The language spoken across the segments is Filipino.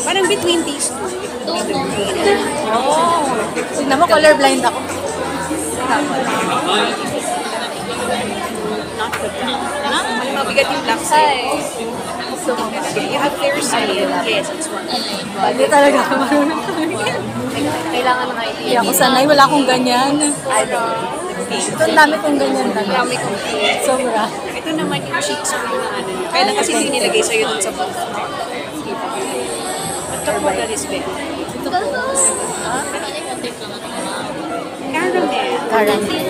Parang between these two. Oh. Tignan mo, colorblind ako. Not the black. Mabigat yung black side. You have fair skin. Yes, it's one. Hindi talaga ako marunong. Kailangan ng idea. Hindi ako sanay, wala akong ganyan. Ano? Ito, ang dami kong ganyan talaga. Dami kong Sobra. ito naman yung cheeks mo na ano. Kailan kasi hindi nilagay sa'yo dun sa book. At top mo that is big. Caramel. Caramel.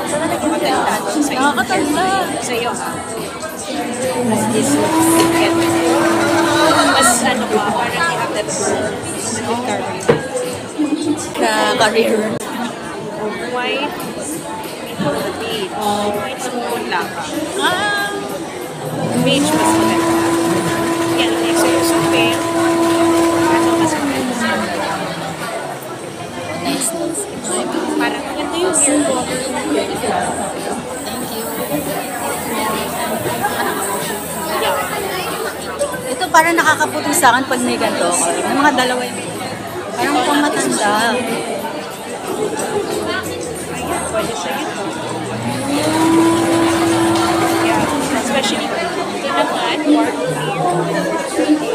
Sana nagpapatanda dun sa'yo. Nakakatanda. Sa'yo ha. This one. Mas ano pa, parang you have that caramel. Career. White. Beige. White smooth lang. Beige mas maganda. Yan, next yung supe. Ano mas maganda? Nice. Parang maganda yung hair color. Ito parang nakakaputi sa akin pag may ganito ako. Yung mga dalawa yung parang pang matanda. Ayan, pwede sa'yo to. Yeah, especially ito naman, dark clear.